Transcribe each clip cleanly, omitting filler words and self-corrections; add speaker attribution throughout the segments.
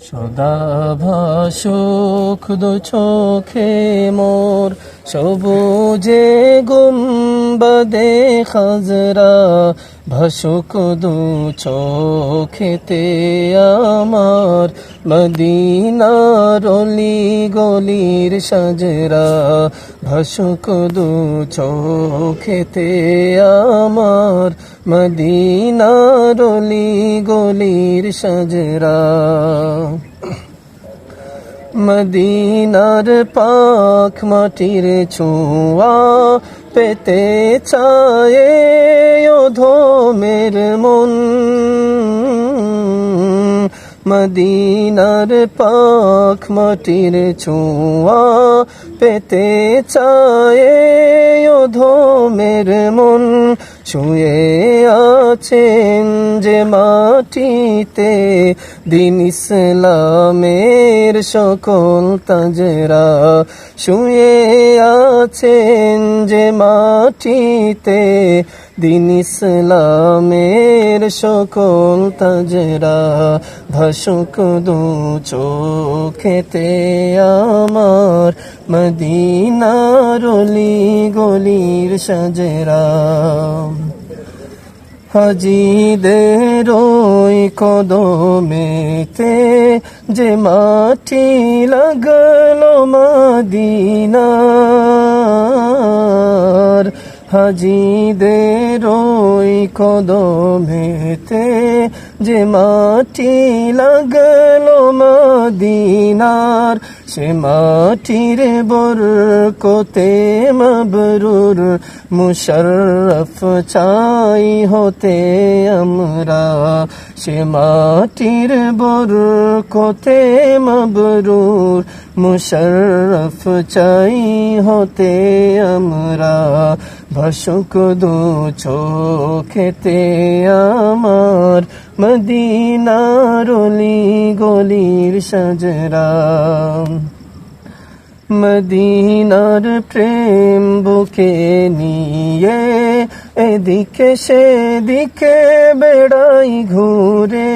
Speaker 1: সদা ভাসুক দু চোখে মোর, সবুজে গুম্বাদে খাজরা, ভাসুক দু চোখেতে আমার, মদিনার অলি গলির সাজরা, ভাসুক দু চোখেতে আমার, মদিনার অলি গলির সাজরা। মদিনার পাক মাটির ছোঁয়া পেতে চায়ে অধমের মন, মদিনার পাক মাটির ছোঁয়া পেতে চায়ে অধমের মন। শুয়ে আছেন যে মাটিতে দিন ইসলামের সকল তাজরা, শুয়ে আছেন যে মাটিতে দিন ইসলামের সকল তাজরা, ভাসুক দু চোখেতে আমার, মদিনার অলি গলির সাজরা। হাজিদের ওই কদমেতে যে মাটি লাগলো মদিনার, হাজিদের ওই কদমেতে যে মাটি লাগলো মদিনার, সে মাটির বরকতে মাবরুর মুশাররফ চাই হতে আমরা, সে মাটির বরকতে মাবরুর মুশাররফ চাই হতে আমরা, ভাসুক দু চোখেতে আমার, মদিনার অলি গলির সাজরা। মদিনার প্রেম বুকে নিয়ে এদিকে সেদিকে বেড়াই ঘুরে,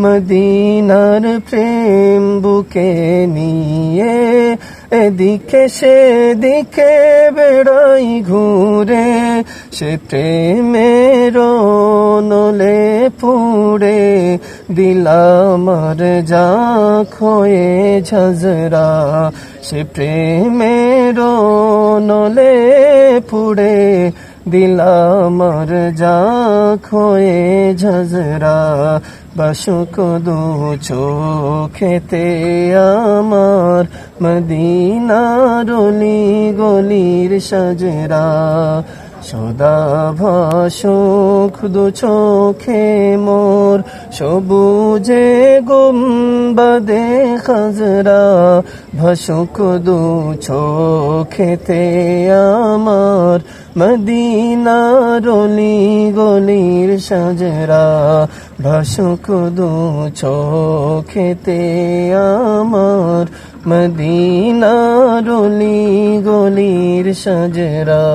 Speaker 1: মদিনার প্রেম বুকে নিয়ে এদিকে সেদিকে বেড়াই ঘুরে, সে প্রেমের নলে পুড়ে দিলামার জাখ হয়ে ঝাঁঝরা, সে প্রেমের নলে পুড়ে দিলামার জাখ হয়ে ঝাঁঝরা, ভাসুক দু চোখেতে আমার, মদিনার অলি গলির সাজরা। সদা ভাসুক দু চোখে মোর, সবুজে গুম্বাদে খাজরা, ভাসুক দু চোখেতে আমার, মদিনার অলি গলির সাজরা, ভাসুক দু চোখেতে আমার, মদিনার অলি গলির সাজরা।